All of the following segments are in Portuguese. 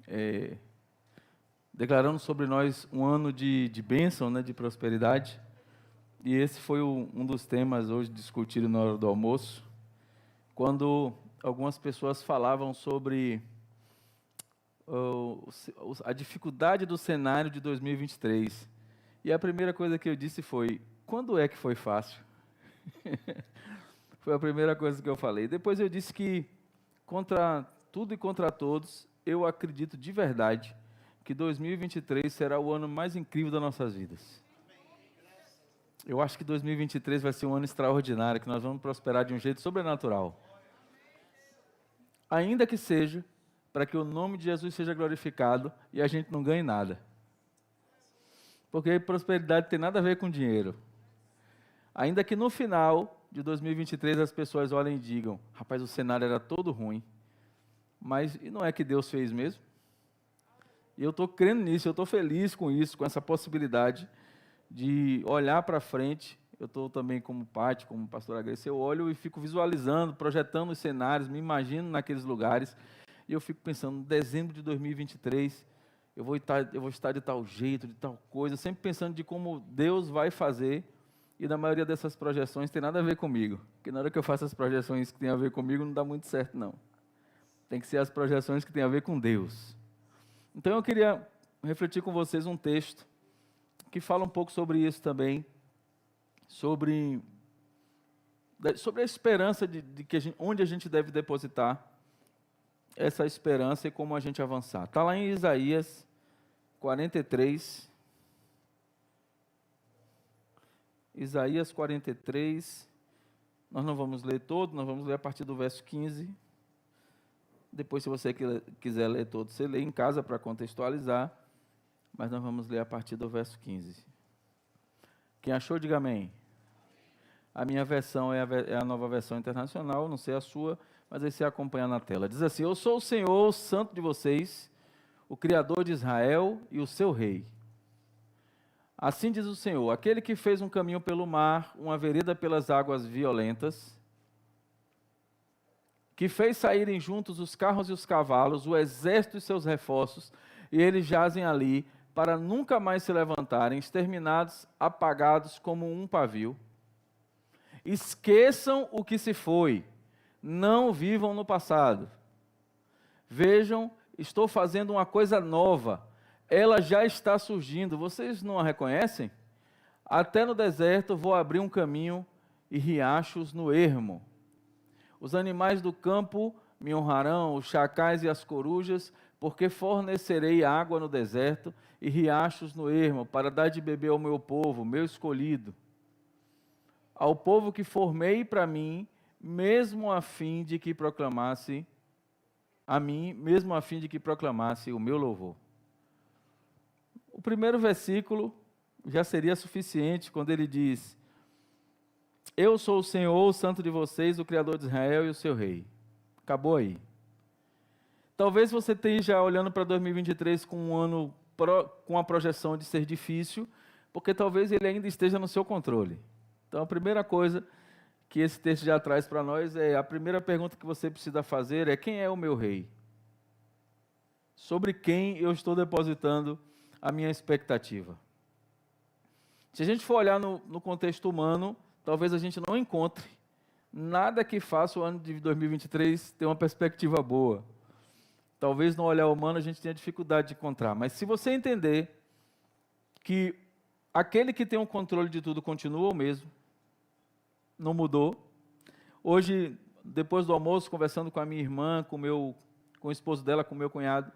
é, declarando sobre nós um ano de bênção, né, de prosperidade. E esse foi um dos temas hoje discutido na hora do almoço, quando algumas pessoas falavam sobre a dificuldade do cenário de 2023. E a primeira coisa que eu disse foi: quando é que foi fácil? Foi a primeira coisa que eu falei. Depois eu disse que, contra tudo e contra todos, eu acredito de verdade que 2023 será o ano mais incrível das nossas vidas. Eu acho que 2023 vai ser um ano extraordinário, que nós vamos prosperar de um jeito sobrenatural. Ainda que seja para que o nome de Jesus seja glorificado e a gente não ganhe nada. Porque prosperidade tem nada a ver com dinheiro. Ainda que no final de 2023 as pessoas olhem e digam: rapaz, o cenário era todo ruim, mas e não é que Deus fez mesmo? E eu estou crendo nisso, eu estou feliz com isso, com essa possibilidade de olhar para frente. Eu estou também como Pati, como pastora Grace, eu olho e fico visualizando, projetando os cenários, me imagino naqueles lugares, e eu fico pensando: dezembro de 2023, eu vou estar de tal jeito, de tal coisa, sempre pensando de como Deus vai fazer. E na maioria dessas projeções tem nada a ver comigo, porque na hora que eu faço as projeções que tem a ver comigo, não dá muito certo, não. Tem que ser as projeções que tem a ver com Deus. Então eu queria refletir com vocês um texto que fala um pouco sobre isso também, sobre a esperança de que onde a gente deve depositar essa esperança e como a gente avançar. Está lá em Isaías 43. Isaías 43, nós não vamos ler todo, nós vamos ler a partir do verso 15. Depois, se você quiser ler todo, você lê em casa para contextualizar, mas nós vamos ler a partir do verso 15. Quem achou, diga amém. A minha versão é a nova versão internacional, não sei a sua, mas aí você acompanha na tela. Diz assim: eu sou o Senhor, o santo de vocês, o Criador de Israel e o seu rei. Assim diz o Senhor, aquele que fez um caminho pelo mar, uma vereda pelas águas violentas, que fez saírem juntos os carros e os cavalos, o exército e seus reforços, e eles jazem ali, para nunca mais se levantarem, exterminados, apagados como um pavio. Esqueçam o que se foi, não vivam no passado. Vejam, estou fazendo uma coisa nova, ela já está surgindo, vocês não a reconhecem? Até no deserto vou abrir um caminho e riachos no ermo. Os animais do campo me honrarão, os chacais e as corujas, porque fornecerei água no deserto e riachos no ermo, para dar de beber ao meu povo, meu escolhido. Ao povo que formei para mim, mesmo a fim de que proclamasse o meu louvor. O primeiro versículo já seria suficiente quando ele diz: eu sou o Senhor, o santo de vocês, o Criador de Israel e o seu rei. Acabou aí. Talvez você esteja olhando para 2023 com um ano com a projeção de ser difícil, porque talvez ele ainda esteja no seu controle. Então a primeira coisa que esse texto já traz para nós é: a primeira pergunta que você precisa fazer é: quem é o meu rei? Sobre quem eu estou depositando a minha expectativa? Se a gente for olhar no contexto humano, talvez a gente não encontre nada que faça o ano de 2023 ter uma perspectiva boa. Talvez no olhar humano a gente tenha dificuldade de encontrar, mas se você entender que aquele que tem o controle de tudo continua o mesmo, não mudou. Hoje, depois do almoço, conversando com a minha irmã, com o esposo dela, com o meu cunhado,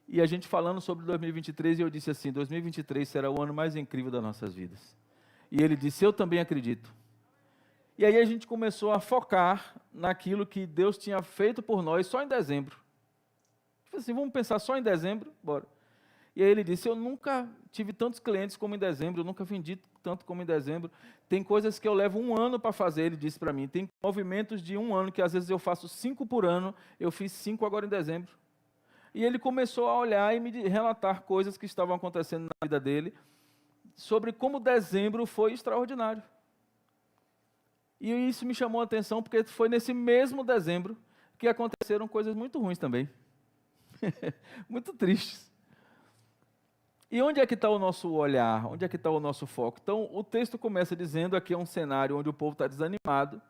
e a gente falando sobre 2023, e eu disse assim: 2023 será o ano mais incrível das nossas vidas. E ele disse: eu também acredito. E aí a gente começou a focar naquilo que Deus tinha feito por nós só em dezembro. Falei assim: vamos pensar só em dezembro? Bora. E aí ele disse: eu nunca tive tantos clientes como em dezembro, eu nunca vendi tanto como em dezembro. Tem coisas que eu levo um ano para fazer, ele disse para mim. Tem movimentos de um ano que às vezes eu faço 5 por ano, eu fiz 5 agora em dezembro. E ele começou a olhar e me relatar coisas que estavam acontecendo na vida dele, sobre como dezembro foi extraordinário. E isso me chamou a atenção, porque foi nesse mesmo dezembro que aconteceram coisas muito ruins também. Muito tristes. E onde é que está o nosso olhar? Onde é que está o nosso foco? Então, o texto começa dizendo aqui é um cenário onde o povo está desanimado,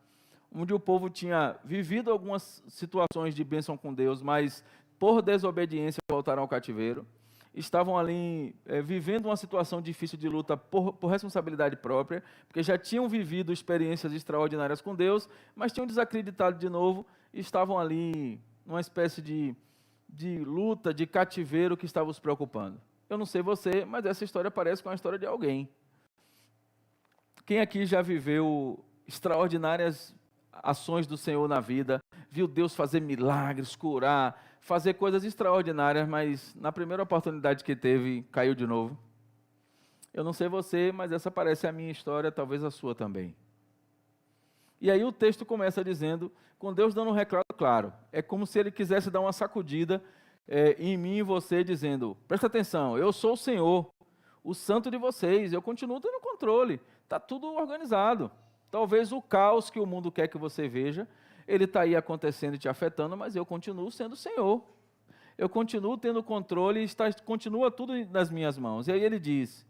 onde o povo tinha vivido algumas situações de bênção com Deus, mas por desobediência voltaram ao cativeiro. Estavam ali vivendo uma situação difícil de luta por responsabilidade própria, porque já tinham vivido experiências extraordinárias com Deus, mas tinham desacreditado de novo e estavam ali numa espécie de luta, de cativeiro que estava os preocupando. Eu não sei você, mas essa história parece com a história de alguém. Quem aqui já viveu extraordinárias ações do Senhor na vida, viu Deus fazer milagres, curar, fazer coisas extraordinárias, mas na primeira oportunidade que teve, caiu de novo? Eu não sei você, mas essa parece a minha história, talvez a sua também. E aí o texto começa dizendo, com Deus dando um recado claro, é como se Ele quisesse dar uma sacudida em mim e você, dizendo, presta atenção, eu sou o Senhor, o santo de vocês, eu continuo tendo controle, está tudo organizado. Talvez o caos que o mundo quer que você veja, ele está aí acontecendo e te afetando, mas eu continuo sendo o Senhor. Eu continuo tendo controle e continua tudo nas minhas mãos. E aí ele diz,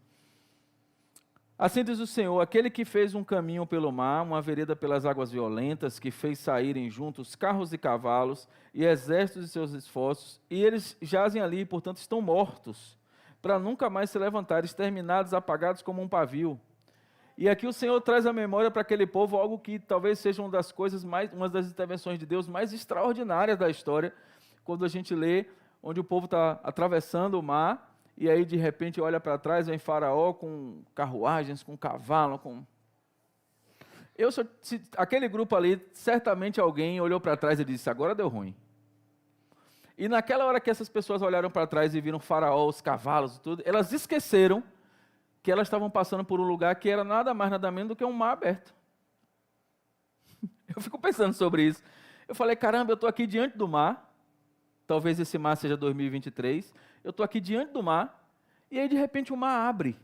assim diz o Senhor, aquele que fez um caminho pelo mar, uma vereda pelas águas violentas, que fez saírem juntos carros e cavalos e exércitos de seus esforços, e eles jazem ali, portanto estão mortos, para nunca mais se levantar, exterminados, apagados como um pavio. E aqui o Senhor traz à memória para aquele povo algo que talvez seja uma das intervenções de Deus mais extraordinárias da história, quando a gente lê onde o povo está atravessando o mar, e aí de repente olha para trás, vem Faraó com carruagens, com cavalo, aquele grupo ali, certamente alguém olhou para trás e disse, agora deu ruim. E naquela hora que essas pessoas olharam para trás e viram Faraó, os cavalos e tudo, elas esqueceram que elas estavam passando por um lugar que era nada mais, nada menos do que um mar aberto. Eu fico pensando sobre isso. Eu falei, caramba, eu estou aqui diante do mar, talvez esse mar seja 2023, eu estou aqui diante do mar, e aí de repente o mar abre.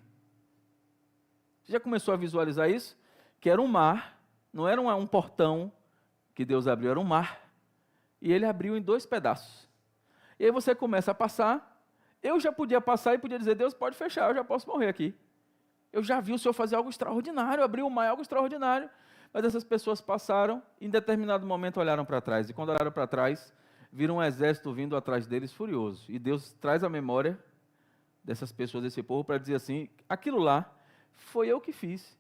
Você já começou a visualizar isso? Que era um mar, não era um portão que Deus abriu, era um mar, e ele abriu em 2 pedaços. E aí você começa a passar, eu já podia passar e podia dizer, Deus pode fechar, eu já posso morrer aqui. Eu já vi o Senhor fazer algo extraordinário, abrir o mar, algo extraordinário. Mas essas pessoas passaram, e em determinado momento olharam para trás. E quando olharam para trás, viram um exército vindo atrás deles furioso. E Deus traz a memória dessas pessoas, desse povo, para dizer assim, aquilo lá foi eu que fiz.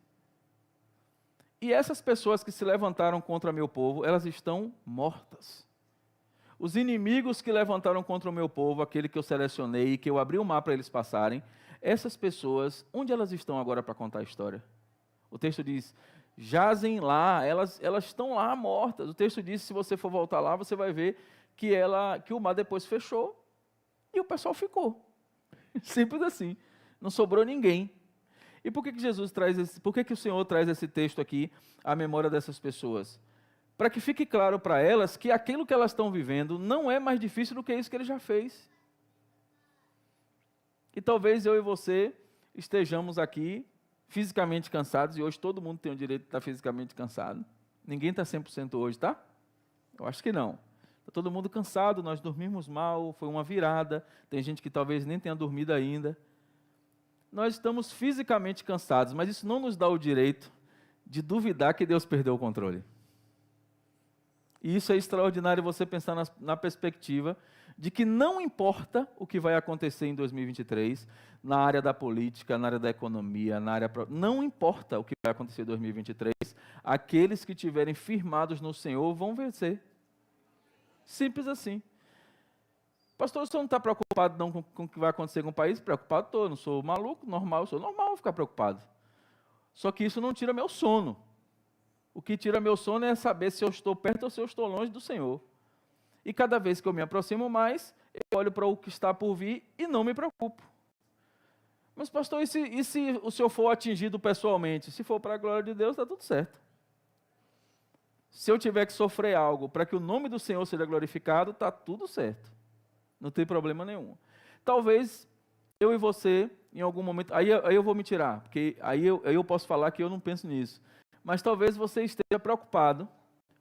E essas pessoas que se levantaram contra meu povo, elas estão mortas. Os inimigos que levantaram contra o meu povo, aquele que eu selecionei e que eu abri o mar para eles passarem, essas pessoas, onde elas estão agora para contar a história? O texto diz, jazem lá, elas estão lá mortas. O texto diz, se você for voltar lá, você vai ver que o mar depois fechou e o pessoal ficou. Simples assim. Não sobrou ninguém. E por que o Senhor traz esse texto aqui à memória dessas pessoas? Para que fique claro para elas que aquilo que elas estão vivendo não é mais difícil do que isso que Ele já fez. E talvez eu e você estejamos aqui fisicamente cansados, e hoje todo mundo tem o direito de estar fisicamente cansado. Ninguém está 100% hoje, tá? Eu acho que não. Está todo mundo cansado, nós dormimos mal, foi uma virada, tem gente que talvez nem tenha dormido ainda. Nós estamos fisicamente cansados, mas isso não nos dá o direito de duvidar que Deus perdeu o controle. E isso é extraordinário você pensar na perspectiva de que não importa o que vai acontecer em 2023, na área da política, na área da economia, não importa o que vai acontecer em 2023, aqueles que estiverem firmados no Senhor vão vencer. Simples assim. Pastor, o senhor não está preocupado não com o que vai acontecer com o país? Preocupado estou, não sou maluco, normal, sou normal ficar preocupado. Só que isso não tira meu sono. O que tira meu sono é saber se eu estou perto ou se eu estou longe do Senhor. E cada vez que eu me aproximo mais, eu olho para o que está por vir e não me preocupo. Mas pastor, e se o senhor for atingido pessoalmente? Se for para a glória de Deus, está tudo certo. Se eu tiver que sofrer algo para que o nome do Senhor seja glorificado, está tudo certo. Não tem problema nenhum. Talvez eu e você, em algum momento, aí eu vou me tirar, porque aí eu posso falar que eu não penso nisso. Mas talvez você esteja preocupado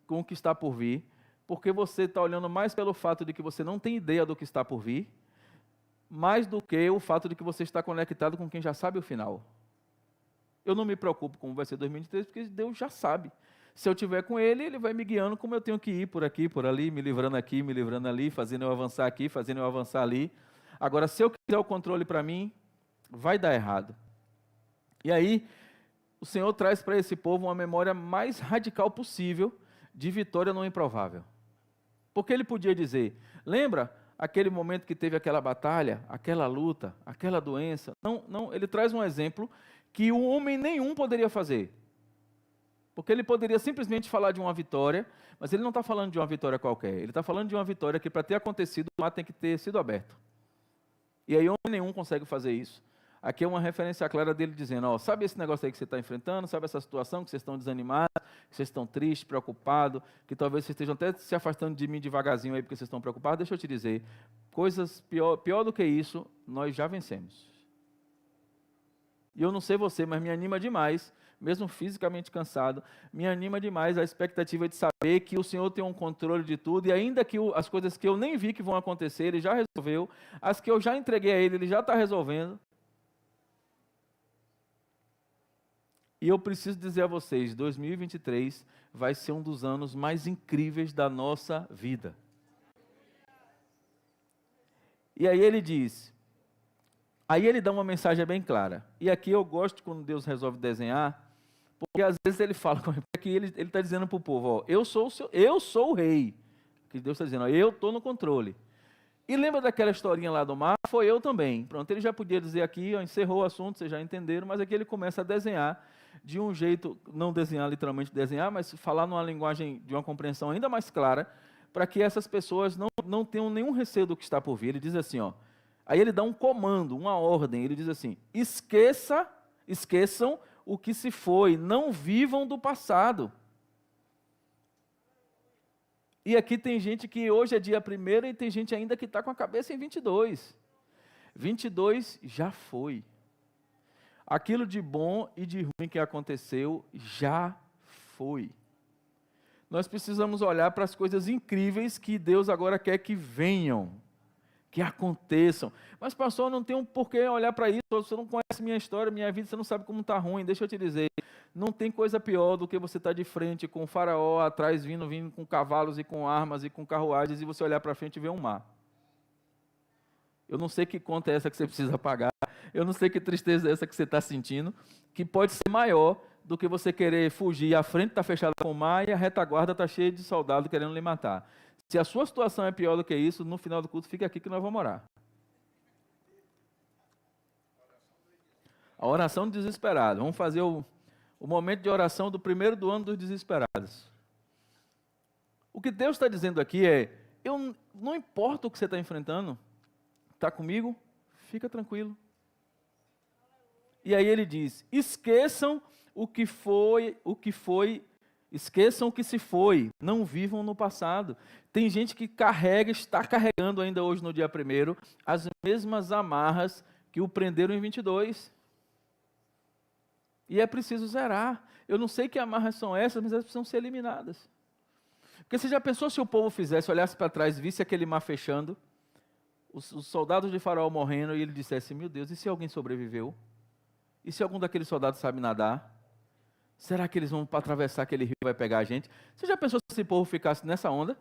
com o que está por vir, porque você está olhando mais pelo fato de que você não tem ideia do que está por vir, mais do que o fato de que você está conectado com quem já sabe o final. Eu não me preocupo com como vai ser 2023, porque Deus já sabe. Se eu estiver com Ele, Ele vai me guiando como eu tenho que ir por aqui, por ali, me livrando aqui, me livrando ali, fazendo eu avançar aqui, fazendo eu avançar ali. Agora, se eu quiser o controle para mim, vai dar errado. E aí, o Senhor traz para esse povo uma memória mais radical possível de vitória no improvável. Porque Ele podia dizer, lembra aquele momento que teve aquela batalha, aquela luta, aquela doença? Não, Ele traz um exemplo que o homem nenhum poderia fazer. Porque Ele poderia simplesmente falar de uma vitória, mas Ele não está falando de uma vitória qualquer. Ele está falando de uma vitória que, para ter acontecido, o mar tem que ter sido aberto. E aí, homem nenhum consegue fazer isso. Aqui é uma referência clara dele dizendo, ó, sabe esse negócio aí que você está enfrentando, sabe essa situação que vocês estão desanimados, que vocês estão tristes, preocupados, que talvez vocês estejam até se afastando de mim devagarzinho aí porque vocês estão preocupados, deixa eu te dizer, coisas pior do que isso, nós já vencemos. E eu não sei você, mas me anima demais, mesmo fisicamente cansado, me anima demais a expectativa de saber que o Senhor tem um controle de tudo, e ainda que as coisas que eu nem vi que vão acontecer, Ele já resolveu, as que eu já entreguei a Ele já está resolvendo. E eu preciso dizer a vocês, 2023 vai ser um dos anos mais incríveis da nossa vida. E aí ele diz, aí ele dá uma mensagem bem clara. E aqui eu gosto quando Deus resolve desenhar, porque às vezes ele fala, porque ele está dizendo para o povo, ó, eu sou o rei. Que Deus está dizendo, ó, eu estou no controle. E lembra daquela historinha lá do mar? Foi eu também. Pronto, ele já podia dizer aqui, ó, encerrou o assunto, vocês já entenderam, mas aqui ele começa a desenhar de um jeito, não desenhar literalmente desenhar, mas falar numa linguagem de uma compreensão ainda mais clara, para que essas pessoas não tenham nenhum receio do que está por vir. Ele diz assim, ó, aí ele dá um comando, uma ordem, ele diz assim, esqueçam o que se foi, não vivam do passado. E aqui tem gente que hoje é dia 1º e tem gente ainda que está com a cabeça em 22. 22 já foi. Aquilo de bom e de ruim que aconteceu já foi. Nós precisamos olhar para as coisas incríveis que Deus agora quer que venham, que aconteçam. Mas pastor, não tem um porquê olhar para isso, você não conhece minha história, minha vida, você não sabe como está ruim. Deixa eu te dizer, não tem coisa pior do que você estar de frente com o faraó atrás, vindo com cavalos e com armas e com carruagens, e você olhar para frente e ver um mar. Eu não sei que conta é essa que você precisa pagar, eu não sei que tristeza é essa que você está sentindo, que pode ser maior do que você querer fugir, a frente está fechada com o mar e a retaguarda está cheia de soldados querendo lhe matar. Se a sua situação é pior do que isso, no final do culto, fica aqui que nós vamos orar. A oração do desesperado. Vamos fazer o momento de oração do 1º do ano dos desesperados. O que Deus está dizendo aqui é, não importa o que você está enfrentando, está comigo? Fica tranquilo. E aí ele diz, esqueçam o que esqueçam o que se foi, não vivam no passado. Tem gente que está carregando ainda hoje no dia 1º, as mesmas amarras que o prenderam em 22. E é preciso zerar. Eu não sei que amarras são essas, mas elas precisam ser eliminadas. Porque você já pensou se o povo fizesse, olhasse para trás, visse aquele mar fechando, os soldados de Faraó morrendo, e ele dissesse, meu Deus, e se alguém sobreviveu? E se algum daqueles soldados sabe nadar? Será que eles vão para atravessar aquele rio e vai pegar a gente? Você já pensou se esse povo ficasse nessa onda?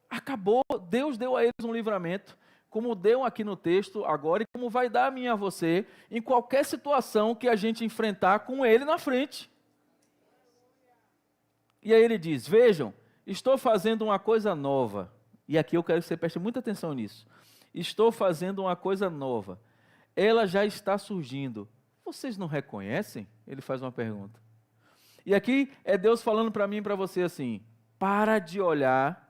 Acabou, Deus deu a eles um livramento, como deu aqui no texto agora, e como vai dar a mim e a você, em qualquer situação que a gente enfrentar com Ele na frente. E aí ele diz, vejam, estou fazendo uma coisa nova. E aqui eu quero que você preste muita atenção nisso. Estou fazendo uma coisa nova. Ela já está surgindo. Vocês não reconhecem? Ele faz uma pergunta. E aqui é Deus falando para mim e para você assim, para de olhar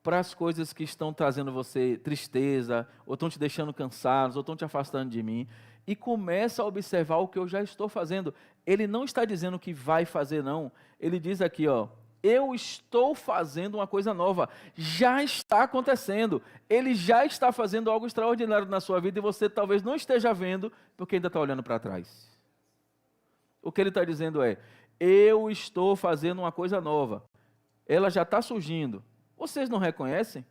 para as coisas que estão trazendo você tristeza, ou estão te deixando cansados, ou estão te afastando de mim, e começa a observar o que eu já estou fazendo. Ele não está dizendo que vai fazer, não. Ele diz aqui, ó, eu estou fazendo uma coisa nova. Já está acontecendo. Ele já está fazendo algo extraordinário na sua vida, e você talvez não esteja vendo, porque ainda está olhando para trás. O que ele está dizendo é, eu estou fazendo uma coisa nova. ela já está surgindo. Vocês não reconhecem?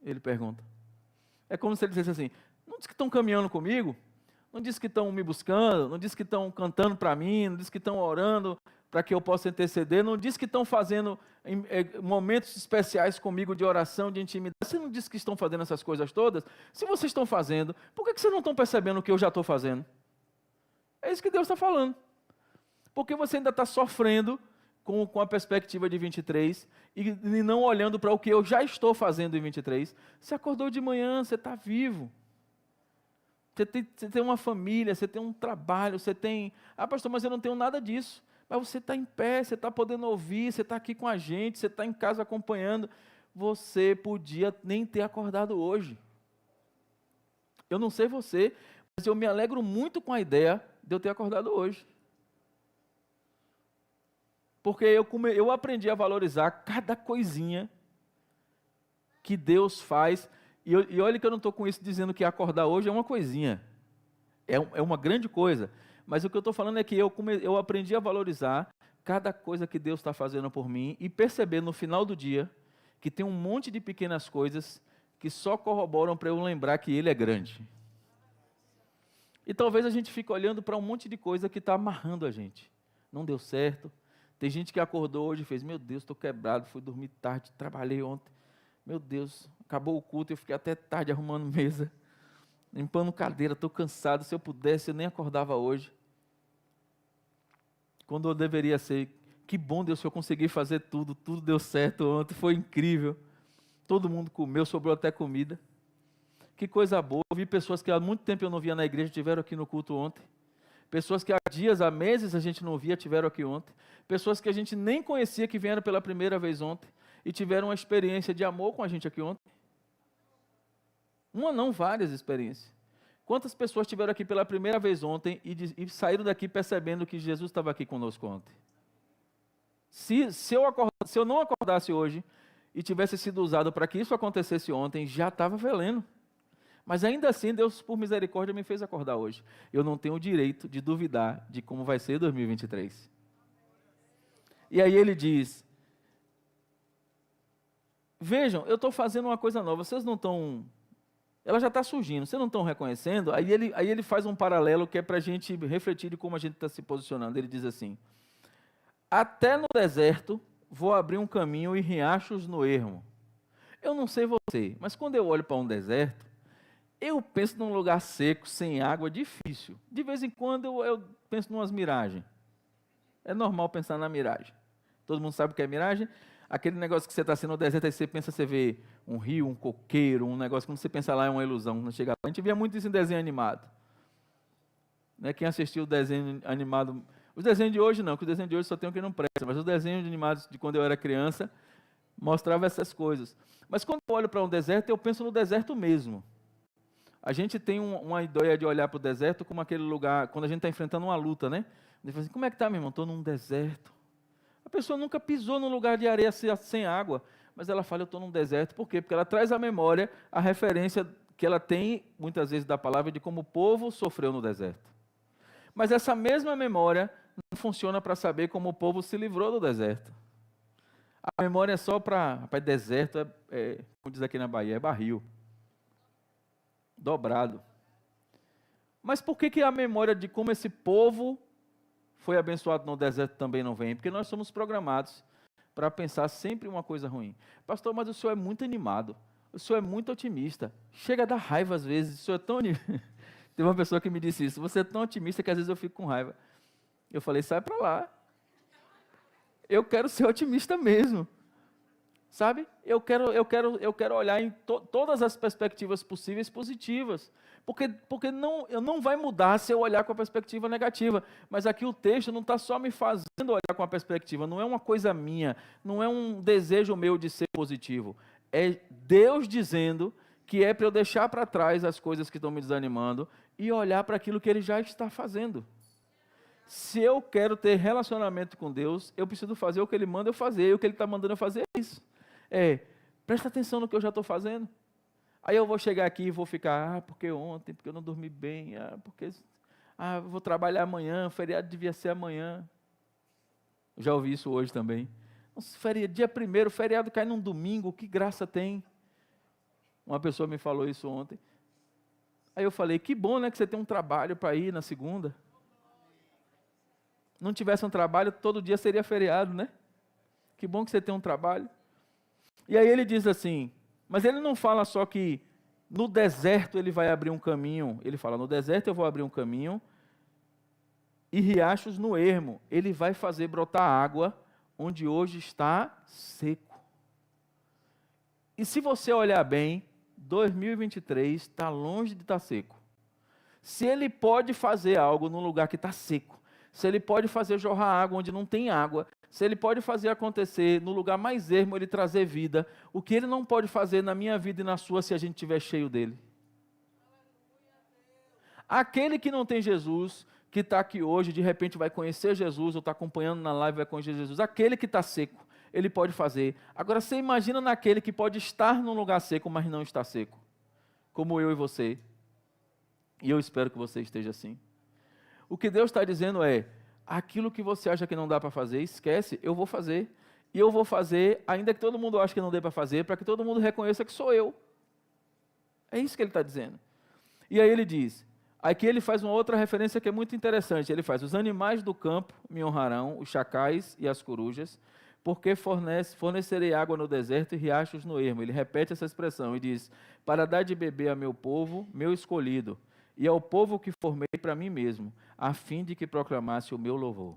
Ele pergunta. É como se ele dissesse assim, não diz que estão caminhando comigo? Não diz que estão me buscando? Não diz que estão cantando para mim? Não diz que estão orando para que eu possa interceder? Não diz que estão fazendo momentos especiais comigo de oração, de intimidade? Você não diz que estão fazendo essas coisas todas? Se vocês estão fazendo, por que vocês não estão percebendo o que eu já estou fazendo? É isso que Deus está falando. Porque você ainda está sofrendo com a perspectiva de 23 e não olhando para o que eu já estou fazendo em 23. Você acordou de manhã, você está vivo. Você tem uma família, você tem um trabalho, você tem... Ah, pastor, mas eu não tenho nada disso. Mas você está em pé, você está podendo ouvir, você está aqui com a gente, você está em casa acompanhando. Você podia nem ter acordado hoje. Eu não sei você, mas eu me alegro muito com a ideia de eu ter acordado hoje. Porque eu aprendi a valorizar cada coisinha que Deus faz. E olha que eu não estou com isso dizendo que acordar hoje é uma coisinha. É uma grande coisa. Mas o que eu estou falando é que eu aprendi a valorizar cada coisa que Deus está fazendo por mim e perceber no final do dia que tem um monte de pequenas coisas que só corroboram para eu lembrar que Ele é grande. E talvez a gente fique olhando para um monte de coisa que está amarrando a gente. Não deu certo. Tem gente que acordou hoje e fez, meu Deus, estou quebrado, fui dormir tarde, trabalhei ontem. Meu Deus, acabou o culto, eu fiquei até tarde arrumando mesa, limpando cadeira, estou cansado, se eu pudesse eu nem acordava hoje. Quando eu deveria ser, que bom Deus, que eu consegui fazer tudo deu certo ontem, foi incrível. Todo mundo comeu, sobrou até comida. Que coisa boa, eu vi pessoas que há muito tempo eu não via na igreja, tiveram aqui no culto ontem. Pessoas que há dias, há meses a gente não via, tiveram aqui ontem. Pessoas que a gente nem conhecia, que vieram pela primeira vez ontem e tiveram uma experiência de amor com a gente aqui ontem. Uma não, várias experiências. Quantas pessoas tiveram aqui pela primeira vez ontem e saíram daqui percebendo que Jesus estava aqui conosco ontem? Se eu não acordasse hoje e tivesse sido usado para que isso acontecesse ontem, já estava velendo. Mas ainda assim, Deus, por misericórdia, me fez acordar hoje. Eu não tenho o direito de duvidar de como vai ser 2023. E aí ele diz, vejam, eu estou fazendo uma coisa nova, vocês não estão... Ela já está surgindo, vocês não estão reconhecendo? Aí ele faz um paralelo que é para a gente refletir de como a gente está se posicionando. Ele diz assim, até no deserto vou abrir um caminho e riachos no ermo. Eu não sei você, mas quando eu olho para um deserto, eu penso num lugar seco, sem água, difícil. De vez em quando eu penso em umas miragens. É normal pensar na miragem. Todo mundo sabe o que é miragem? Aquele negócio que você está sendo no deserto, aí você pensa, você vê um rio, um coqueiro, um negócio, quando você pensa lá é uma ilusão. Não chega lá. A gente via muito isso em desenho animado. Né? Quem assistiu o desenho animado... Os desenhos de hoje não, porque os desenhos de hoje só tem o que não presta, mas os desenhos animados de quando eu era criança mostravam essas coisas. Mas quando eu olho para um deserto, eu penso no deserto mesmo. A gente tem uma ideia de olhar para o deserto como aquele lugar, quando a gente está enfrentando uma luta, né? A gente fala assim, como é que está, meu irmão? Estou num deserto. A pessoa nunca pisou num lugar de areia sem água, mas ela fala, eu estou num deserto. Por quê? Porque ela traz à memória a referência que ela tem, muitas vezes, da palavra de como o povo sofreu no deserto. Mas essa mesma memória não funciona para saber como o povo se livrou do deserto. A memória é só para deserto, como diz aqui na Bahia, é barril. Dobrado. Mas por que a memória de como esse povo foi abençoado no deserto também não vem? Porque nós somos programados para pensar sempre uma coisa ruim. Pastor, mas o senhor é muito animado, o senhor é muito otimista, chega a dar raiva às vezes, o senhor é tão... Teve uma pessoa que me disse isso, você é tão otimista que às vezes eu fico com raiva. Eu falei, sai para lá. Eu quero ser otimista mesmo. Sabe? Eu quero olhar em todas as perspectivas possíveis positivas. Porque não vai mudar se eu olhar com a perspectiva negativa. Mas aqui o texto não está só me fazendo olhar com a perspectiva. Não é uma coisa minha. Não é um desejo meu de ser positivo. É Deus dizendo que é para eu deixar para trás as coisas que estão me desanimando e olhar para aquilo que Ele já está fazendo. Se eu quero ter relacionamento com Deus, eu preciso fazer o que Ele manda eu fazer. E o que Ele está mandando eu fazer é isso. Presta atenção no que eu já estou fazendo. Aí eu vou chegar aqui e vou ficar, porque ontem, porque eu não dormi bem, vou trabalhar amanhã, o feriado devia ser amanhã. Eu já ouvi isso hoje também. Dia 1º, feriado cai num domingo, que graça tem? Uma pessoa me falou isso ontem. Aí eu falei, que bom, né, que você tem um trabalho para ir na segunda. Não tivesse um trabalho, todo dia seria feriado, né? Que bom que você tem um trabalho. E aí ele diz assim, mas ele não fala só que no deserto ele vai abrir um caminho. Ele fala, no deserto eu vou abrir um caminho e riachos no ermo. Ele vai fazer brotar água onde hoje está seco. E se você olhar bem, 2023 está longe de estar seco. Se ele pode fazer algo num lugar que está seco, se ele pode fazer jorrar água onde não tem água, se ele pode fazer acontecer no lugar mais ermo, ele trazer vida, o que ele não pode fazer na minha vida e na sua se a gente estiver cheio dele? Aquele que não tem Jesus, que está aqui hoje, de repente vai conhecer Jesus, ou está acompanhando na live, vai conhecer Jesus, aquele que está seco, ele pode fazer. Agora você imagina naquele que pode estar num lugar seco, mas não está seco, como eu e você, e eu espero que você esteja assim. O que Deus está dizendo é, aquilo que você acha que não dá para fazer, esquece, eu vou fazer. E eu vou fazer, ainda que todo mundo ache que não dê para fazer, para que todo mundo reconheça que sou eu. É isso que ele está dizendo. E aí ele diz, aqui ele faz uma outra referência que é muito interessante. Ele faz, os animais do campo me honrarão, os chacais e as corujas, porque fornecerei água no deserto e riachos no ermo. Ele repete essa expressão e diz, para dar de beber a meu povo, meu escolhido, e ao povo que formei para mim mesmo, a fim de que proclamasse o meu louvor.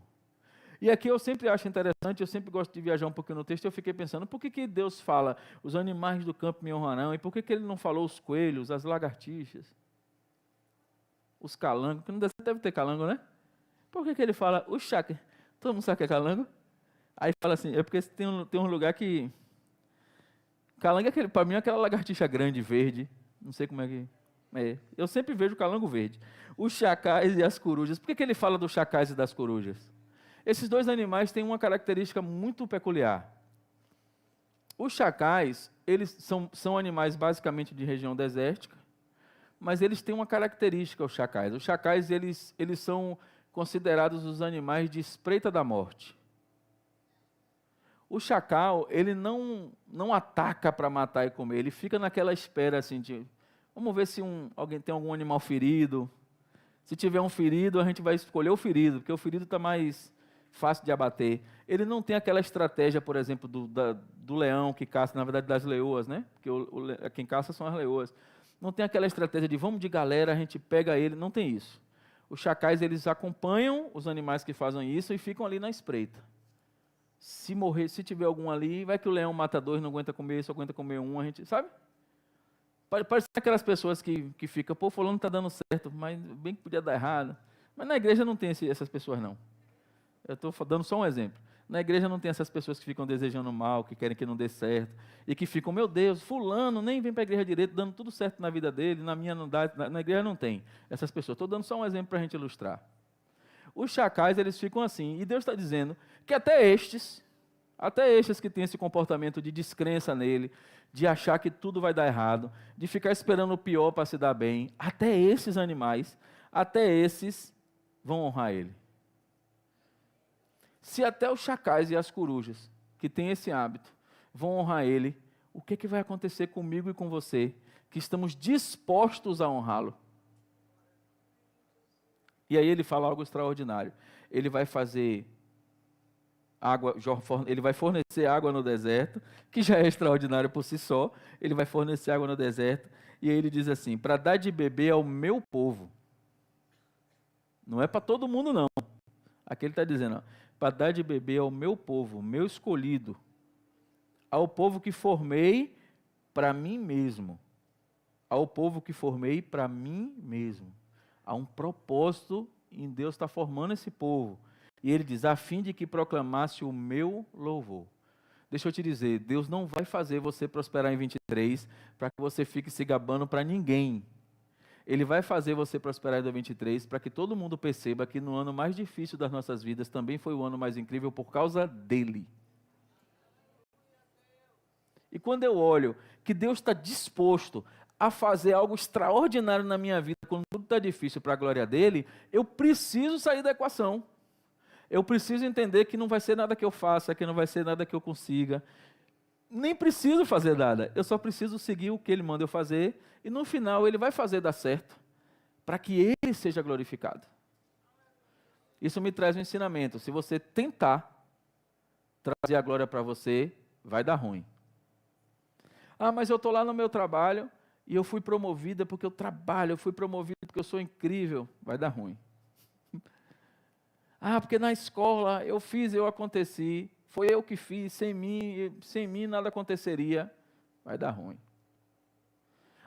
E aqui eu sempre acho interessante, eu sempre gosto de viajar um pouquinho no texto, eu fiquei pensando, por que Deus fala, os animais do campo me honrarão, e por que ele não falou os coelhos, as lagartixas, os calangos, porque não deve ter calango, né? Por que ele fala os chacas? Todo mundo sabe que é calango? Aí fala assim, é porque tem um lugar que... Calango, para mim, é aquela lagartixa grande, verde, não sei como é que... eu sempre vejo o calango verde. Os chacais e as corujas. Por que ele fala dos chacais e das corujas? Esses dois animais têm uma característica muito peculiar. Os chacais, eles são animais basicamente de região desértica, mas eles têm uma característica, os chacais. Os chacais, eles são considerados os animais de espreita da morte. O chacal, ele não ataca para matar e comer, ele fica naquela espera assim de... Vamos ver se alguém tem algum animal ferido. Se tiver um ferido, a gente vai escolher o ferido, porque o ferido está mais fácil de abater. Ele não tem aquela estratégia, por exemplo, do leão que caça, na verdade das leoas, né? Porque quem caça são as leoas. Não tem aquela estratégia de vamos de galera, a gente pega ele, não tem isso. Os chacais, eles acompanham os animais que fazem isso e ficam ali na espreita. Se morrer, se tiver algum ali, vai que o leão mata dois, não aguenta comer, só aguenta comer um, a gente, sabe? Parece aquelas pessoas que ficam, pô, fulano está dando certo, mas bem que podia dar errado. Mas na igreja não tem essas pessoas, não. Eu estou dando só um exemplo. Na igreja não tem essas pessoas que ficam desejando mal, que querem que não dê certo, e que ficam, meu Deus, fulano nem vem para a igreja direito, dando tudo certo na vida dele, na minha não dá, na igreja não tem essas pessoas. Estou dando só um exemplo para a gente ilustrar. Os chacais, eles ficam assim, e Deus está dizendo que até estes que têm esse comportamento de descrença nele, de achar que tudo vai dar errado, de ficar esperando o pior para se dar bem, até esses animais, até esses vão honrar ele. Se até os chacais e as corujas, que têm esse hábito, vão honrar ele, o que vai acontecer comigo e com você, que estamos dispostos a honrá-lo? E aí ele fala algo extraordinário. Ele vai fazer água, ele vai fornecer água no deserto, que já é extraordinário por si só. Ele vai fornecer água no deserto, e aí ele diz assim, para dar de beber ao meu povo. Não é para todo mundo, não. Aqui ele está dizendo, para dar de beber ao meu povo, meu escolhido, ao povo que formei para mim mesmo. Ao povo que formei para mim mesmo. Há um propósito em Deus estar formando esse povo. E ele diz, a fim de que proclamasse o meu louvor. Deixa eu te dizer, Deus não vai fazer você prosperar em 23 para que você fique se gabando para ninguém. Ele vai fazer você prosperar em 2023 para que todo mundo perceba que no ano mais difícil das nossas vidas também foi o ano mais incrível por causa dele. E quando eu olho que Deus está disposto a fazer algo extraordinário na minha vida, quando tudo está difícil para a glória dele, eu preciso sair da equação. Eu preciso entender que não vai ser nada que eu faça, que não vai ser nada que eu consiga. Nem preciso fazer nada, eu só preciso seguir o que Ele manda eu fazer, e no final Ele vai fazer dar certo, para que Ele seja glorificado. Isso me traz um ensinamento: se você tentar trazer a glória para você, vai dar ruim. Ah, mas eu estou lá no meu trabalho, e eu fui promovida porque eu trabalho, eu fui promovido porque eu sou incrível, vai dar ruim. Ah, porque na escola eu fiz, eu aconteci, foi eu que fiz, sem mim nada aconteceria, vai dar ruim.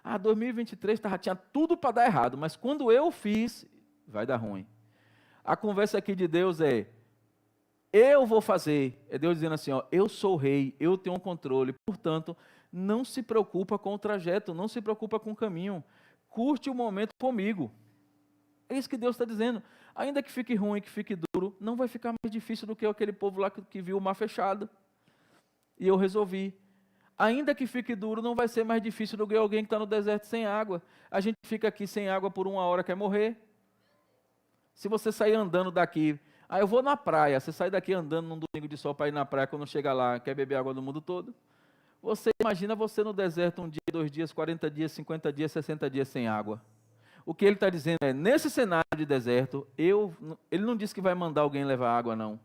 Ah, 2023 tinha tudo para dar errado, mas quando eu fiz, vai dar ruim. A conversa aqui de Deus é: eu vou fazer. É Deus dizendo assim, ó, eu sou o rei, eu tenho um controle, portanto, não se preocupa com o trajeto, não se preocupa com o caminho, curte o momento comigo. É isso que Deus está dizendo. Ainda que fique ruim, que fique duro, não vai ficar mais difícil do que aquele povo lá que viu o mar fechado. E eu resolvi. Ainda que fique duro, não vai ser mais difícil do que alguém que está no deserto sem água. A gente fica aqui sem água por 1 hora, quer morrer. Se você sair andando daqui, eu vou na praia, você sai daqui andando num domingo de sol para ir na praia, quando chega lá, quer beber água do mundo todo? Você imagina você no deserto 1 dia, 2 dias, 40 dias, 50 dias, 60 dias sem água. O que ele está dizendo é, nesse cenário de deserto, ele não disse que vai mandar alguém levar água, não.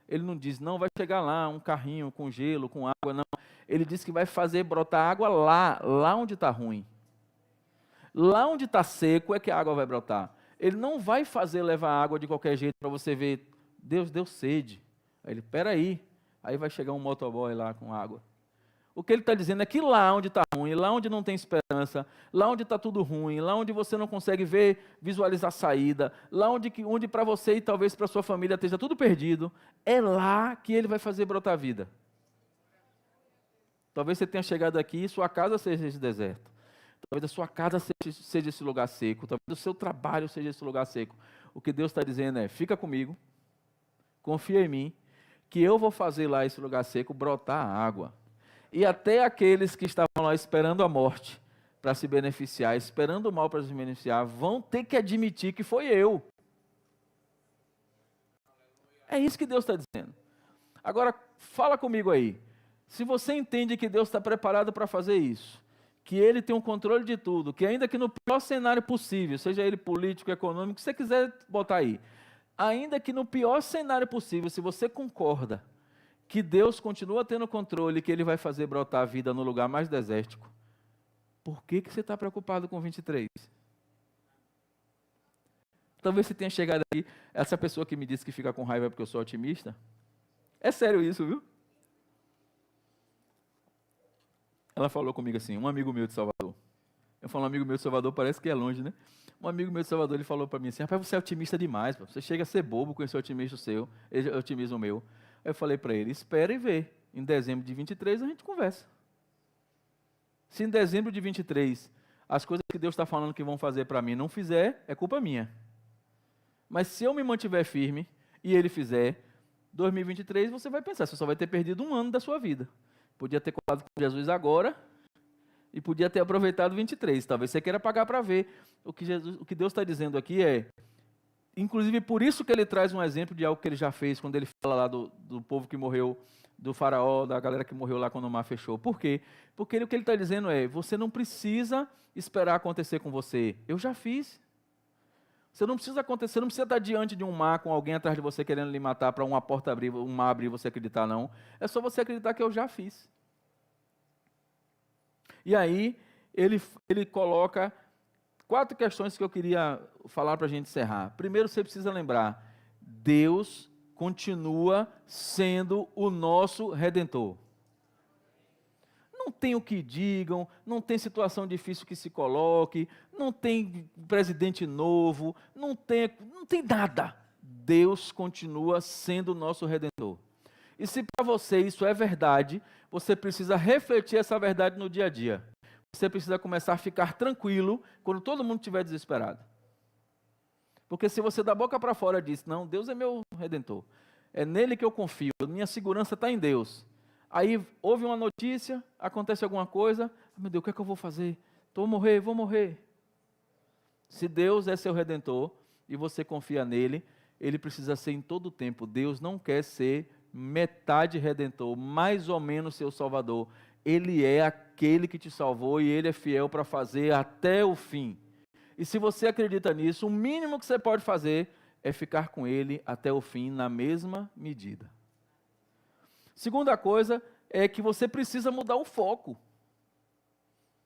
Ele não diz, não, vai chegar lá um carrinho com gelo, com água, não. Ele disse que vai fazer brotar água lá onde está ruim. Lá onde está seco é que a água vai brotar. Ele não vai fazer levar água de qualquer jeito para você ver, Deus deu sede. Aí ele, peraí, aí vai chegar um motoboy lá com água. O que ele está dizendo é que lá onde está ruim, lá onde não tem esperança, lá onde está tudo ruim, lá onde você não consegue visualizar a saída, lá onde para você e talvez para sua família esteja tudo perdido, é lá que ele vai fazer brotar a vida. Talvez você tenha chegado aqui e sua casa seja esse deserto. Talvez a sua casa seja esse lugar seco, talvez o seu trabalho seja esse lugar seco. O que Deus está dizendo é, fica comigo, confia em mim, que eu vou fazer lá esse lugar seco brotar água. E até aqueles que estavam lá esperando a morte para se beneficiar, esperando o mal para se beneficiar, vão ter que admitir que foi eu. É isso que Deus está dizendo. Agora, fala comigo aí. Se você entende que Deus está preparado para fazer isso, que Ele tem um controle de tudo, que ainda que no pior cenário possível, seja ele político, econômico, se você quiser botar aí, ainda que no pior cenário possível, se você concorda que Deus continua tendo controle, que Ele vai fazer brotar a vida no lugar mais desértico, por que você está preocupado com 23? Talvez você tenha chegado aí, essa pessoa que me disse que fica com raiva porque eu sou otimista, é sério isso, viu? Ela falou comigo assim, um amigo meu de Salvador. Eu falo, um amigo meu de Salvador, parece que é longe, né? Um amigo meu de Salvador, ele falou para mim assim, rapaz, você é otimista demais, pô. Você chega a ser bobo com esse otimismo meu. Aí eu falei para ele, espera e vê. Em dezembro de 23 a gente conversa. Se em dezembro de 23 as coisas que Deus está falando que vão fazer para mim não fizer, é culpa minha. Mas se eu me mantiver firme e Ele fizer, 2023 você vai pensar, você só vai ter perdido 1 ano da sua vida. Podia ter colado com Jesus agora e podia ter aproveitado 23. Talvez você queira pagar para ver. O que Deus está dizendo aqui é, inclusive por isso que Ele traz um exemplo de algo que Ele já fez, quando Ele fala lá do povo que morreu, do faraó, da galera que morreu lá quando o mar fechou. Por quê? Porque o que Ele está dizendo é, você não precisa esperar acontecer com você. Eu já fiz. Você não precisa acontecer, você não precisa estar diante de um mar com alguém atrás de você querendo lhe matar para uma porta abrir, um mar abrir e você acreditar, não. É só você acreditar que eu já fiz. E aí, ele coloca 4 questões que eu queria falar para a gente encerrar. Primeiro, você precisa lembrar, Deus continua sendo o nosso Redentor. Não tem o que digam, não tem situação difícil que se coloque, não tem presidente novo, não tem nada. Deus continua sendo o nosso Redentor. E se para você isso é verdade, você precisa refletir essa verdade no dia a dia. Você precisa começar a ficar tranquilo quando todo mundo estiver desesperado. Porque se você da boca para fora diz, não, Deus é meu Redentor, é nele que eu confio, minha segurança está em Deus. Aí houve uma notícia, acontece alguma coisa, meu Deus, o que é que eu vou fazer? Vou morrer. Se Deus é seu Redentor e você confia nele, ele precisa ser em todo o tempo. Deus não quer ser metade redentor, mais ou menos seu salvador. Ele é aquele que te salvou e ele é fiel para fazer até o fim. E se você acredita nisso, o mínimo que você pode fazer é ficar com ele até o fim, na mesma medida. Segunda coisa é que você precisa mudar o foco.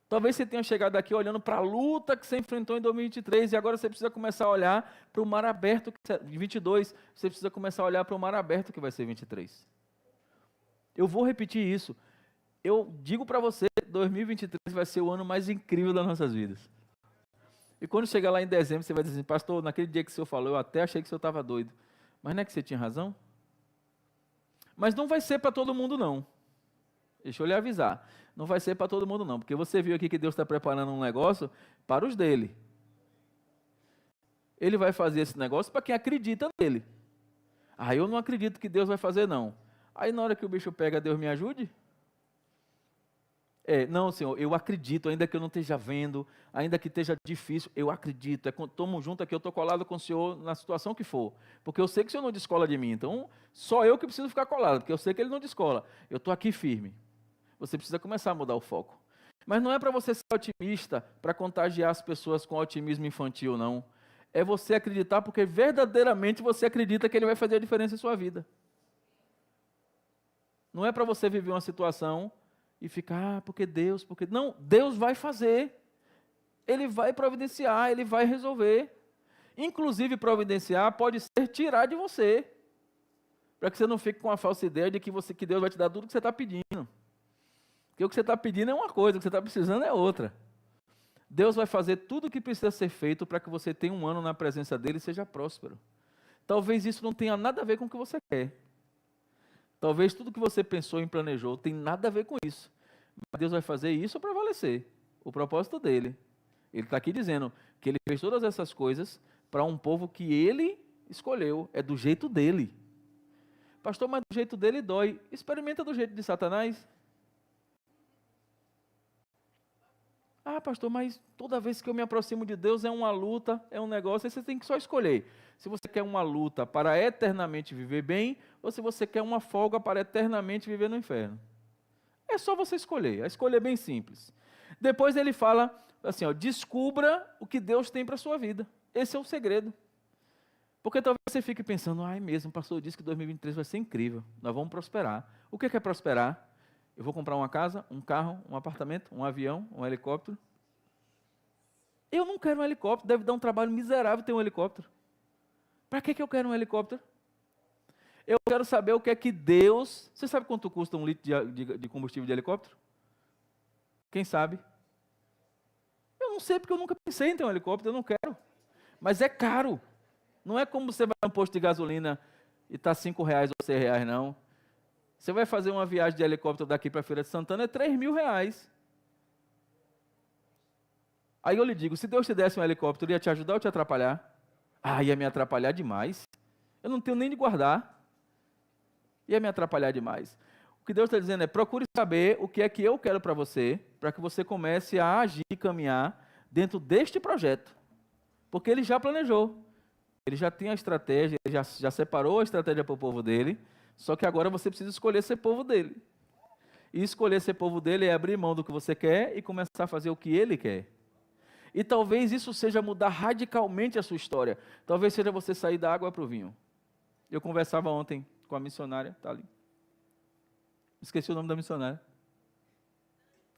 Talvez você tenha chegado aqui olhando para a luta que você enfrentou em 2023 e agora você precisa começar a olhar para o mar aberto de 22. Você precisa começar a olhar para o mar aberto que vai ser 23. Eu vou repetir isso. Eu digo para você, 2023 vai ser o ano mais incrível das nossas vidas. E quando chegar lá em dezembro, você vai dizer assim, pastor, naquele dia que o senhor falou, eu até achei que o senhor estava doido. Mas não é que você tinha razão? Mas não vai ser para todo mundo, não. Deixa eu lhe avisar. Não vai ser para todo mundo, não. Porque você viu aqui que Deus está preparando um negócio para os dele. Ele vai fazer esse negócio para quem acredita nele. Ah, eu não acredito que Deus vai fazer, não. Aí na hora que o bicho pega, Deus me ajude? Não, Senhor, eu acredito, ainda que eu não esteja vendo, ainda que esteja difícil, eu acredito. Estamos juntos aqui, eu estou colado com o Senhor na situação que for. Porque eu sei que o Senhor não descola de mim. Então, só eu que preciso ficar colado, porque eu sei que Ele não descola. Eu estou aqui firme. Você precisa começar a mudar o foco. Mas não é para você ser otimista, para contagiar as pessoas com otimismo infantil, não. É você acreditar porque verdadeiramente você acredita que Ele vai fazer a diferença em sua vida. Não é para você viver uma situação e ficar, porque Deus, porque... Não, Deus vai fazer. Ele vai providenciar, Ele vai resolver. Inclusive, providenciar pode ser tirar de você. Para que você não fique com a falsa ideia de que Deus vai te dar tudo o que você está pedindo. Porque o que você está pedindo é uma coisa, o que você está precisando é outra. Deus vai fazer tudo o que precisa ser feito para que você tenha um ano na presença dEle e seja próspero. Talvez isso não tenha nada a ver com o que você quer. Talvez tudo que você pensou e planejou tem nada a ver com isso. Mas Deus vai fazer isso para prevalecer. O propósito dEle. Ele está aqui dizendo que Ele fez todas essas coisas para um povo que Ele escolheu. É do jeito dEle. Pastor, mas do jeito dEle dói. Experimenta do jeito de Satanás. Ah, pastor, mas toda vez que eu me aproximo de Deus é uma luta, é um negócio, aí você tem que só escolher. Se você quer uma luta para eternamente viver bem, ou se você quer uma folga para eternamente viver no inferno. É só você escolher, a escolha é bem simples. Depois ele fala assim, descubra o que Deus tem para a sua vida. Esse é o segredo. Porque talvez você fique pensando, mesmo, o pastor disse que 2023 vai ser incrível, nós vamos prosperar. O que é prosperar? Eu vou comprar uma casa, um carro, um apartamento, um avião, um helicóptero. Eu não quero um helicóptero, deve dar um trabalho miserável ter um helicóptero. Para que eu quero um helicóptero? Eu quero saber o que é que Deus... Você sabe quanto custa um litro de combustível de helicóptero? Quem sabe? Eu não sei porque eu nunca pensei em ter um helicóptero, eu não quero. Mas é caro. Não é como você vai a um posto de gasolina e está R$5 ou R$6, não. Você vai fazer uma viagem de helicóptero daqui para a Feira de Santana, é R$3.000. Aí eu lhe digo, se Deus te desse um helicóptero, ia te ajudar ou te atrapalhar? Ia me atrapalhar demais. Eu não tenho nem de guardar. Ia me atrapalhar demais. O que Deus está dizendo é, procure saber o que é que eu quero para você, para que você comece a agir e caminhar dentro deste projeto. Porque Ele já planejou. Ele já tem a estratégia, Ele já separou a estratégia para o povo dEle, só que agora você precisa escolher ser povo dEle. E escolher ser povo dEle é abrir mão do que você quer e começar a fazer o que Ele quer. E talvez isso seja mudar radicalmente a sua história. Talvez seja você sair da água para o vinho. Eu conversava ontem com a missionária, está ali. Esqueci o nome da missionária.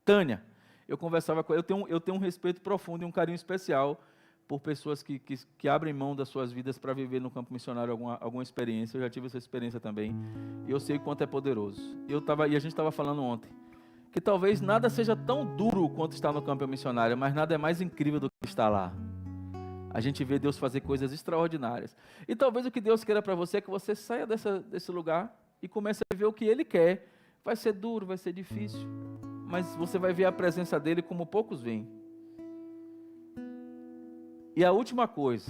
Tânia. Eu conversava com ela, eu tenho um respeito profundo e um carinho especial por pessoas que abrem mão das suas vidas para viver no campo missionário alguma experiência. Eu já tive essa experiência também. E eu sei o quanto é poderoso. E a gente estava falando ontem que talvez nada seja tão duro quanto estar no campo missionário, mas nada é mais incrível do que estar lá. A gente vê Deus fazer coisas extraordinárias. E talvez o que Deus queira para você é que você saia desse lugar e comece a ver o que Ele quer. Vai ser duro, vai ser difícil, mas você vai ver a presença dEle como poucos veem. E a última coisa,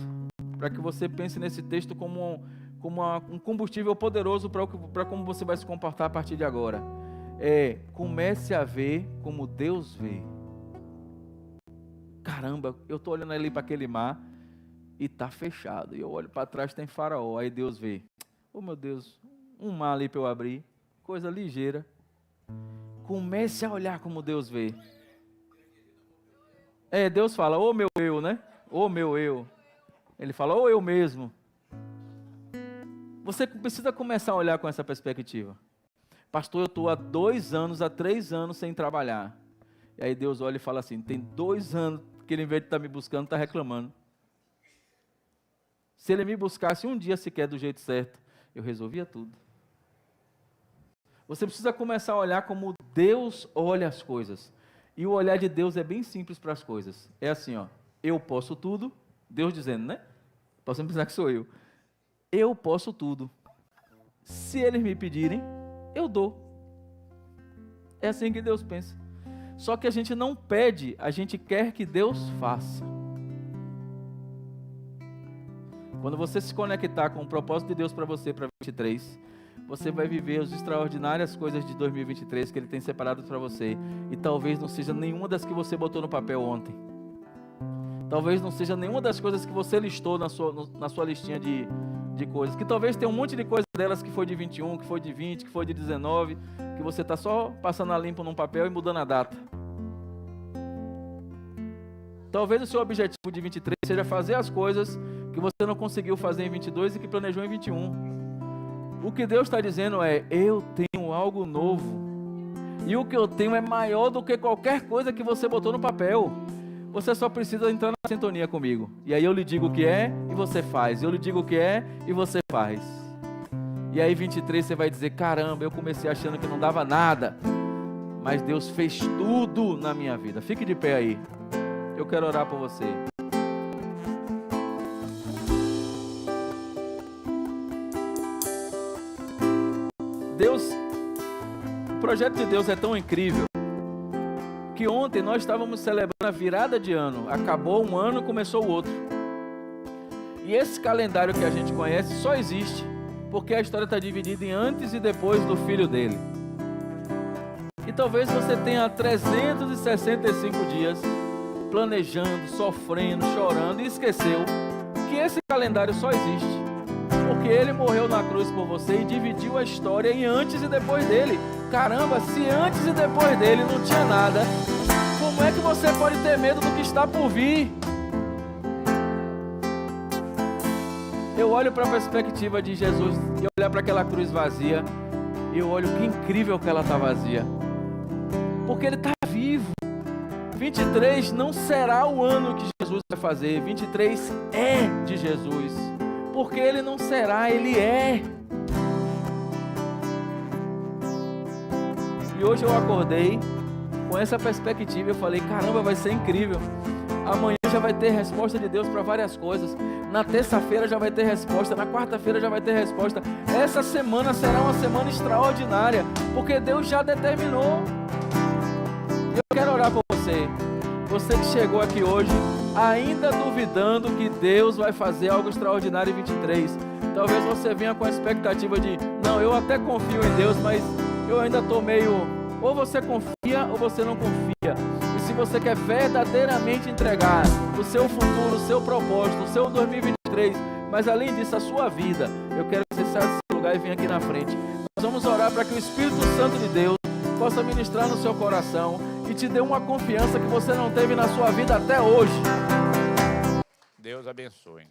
para que você pense nesse texto como um combustível poderoso para como você vai se comportar a partir de agora, comece a ver como Deus vê. Caramba, eu estou olhando ali para aquele mar e está fechado. E eu olho para trás, tem Faraó. Aí Deus vê, oh meu Deus, um mar ali para eu abrir, coisa ligeira. Comece a olhar como Deus vê. Deus fala, ô meu eu, né? Ô meu eu. Ele fala, ô eu mesmo. Você precisa começar a olhar com essa perspectiva. Pastor, eu estou há 2 anos, há 3 anos sem trabalhar. E aí Deus olha e fala assim, tem 2 anos que ele, em vez de estar me buscando, está reclamando. Se ele me buscasse um dia sequer do jeito certo, eu resolvia tudo. Você precisa começar a olhar como Deus olha as coisas. E o olhar de Deus é bem simples para as coisas. É assim, ó, eu posso tudo, Deus dizendo, né? Posso pensar que sou eu. Eu posso tudo. Se eles me pedirem, eu dou. É assim que Deus pensa. Só que a gente não pede, a gente quer que Deus faça. Quando você se conectar com o propósito de Deus para você, para 23, você vai viver as extraordinárias coisas de 2023 que Ele tem separado para você. E talvez não seja nenhuma das que você botou no papel ontem. Talvez não seja nenhuma das coisas que você listou na sua listinha de coisas. Que talvez tenha um monte de coisas delas que foi de 21, que foi de 20, que foi de 19, que você está só passando a limpo num papel e mudando a data. Talvez o seu objetivo de 23 seja fazer as coisas que você não conseguiu fazer em 22 e que planejou em 21. O que Deus está dizendo é, eu tenho algo novo. E o que eu tenho é maior do que qualquer coisa que você botou no papel. Você só precisa entrar na sintonia comigo. E aí eu lhe digo o que é e você faz. Eu lhe digo o que é e você faz. E aí 23 você vai dizer, caramba, eu comecei achando que não dava nada. Mas Deus fez tudo na minha vida. Fique de pé aí. Eu quero orar por você. O projeto de Deus é tão incrível que ontem nós estávamos celebrando a virada de ano. Acabou um ano, começou o outro. E esse calendário que a gente conhece só existe porque a história está dividida em antes e depois do filho dele. E talvez você tenha 365 dias planejando, sofrendo, chorando e esqueceu que esse calendário só existe porque ele morreu na cruz por você e dividiu a história em antes e depois dele. Caramba, se antes e depois dele não tinha nada, como é que você pode ter medo do que está por vir? Eu olho para a perspectiva de Jesus e olho para aquela cruz vazia e eu olho que incrível que ela está vazia, porque ele está vivo. 23 não será o ano que Jesus vai fazer, 23 é de Jesus, porque ele não será, ele é. E hoje eu acordei com essa perspectiva, eu falei, caramba, vai ser incrível. Amanhã já vai ter resposta de Deus para várias coisas. Na terça-feira já vai ter resposta, na quarta-feira já vai ter resposta. Essa semana será uma semana extraordinária, porque Deus já determinou. Eu quero orar por você. Você que chegou aqui hoje, ainda duvidando que Deus vai fazer algo extraordinário em 23. Talvez você venha com a expectativa de, não, eu até confio em Deus, mas eu ainda estou meio, ou você confia ou você não confia. E se você quer verdadeiramente entregar o seu futuro, o seu propósito, o seu 2023, mas além disso a sua vida, eu quero que você saia desse lugar e venha aqui na frente. Nós vamos orar para que o Espírito Santo de Deus possa ministrar no seu coração e te dê uma confiança que você não teve na sua vida até hoje. Deus abençoe.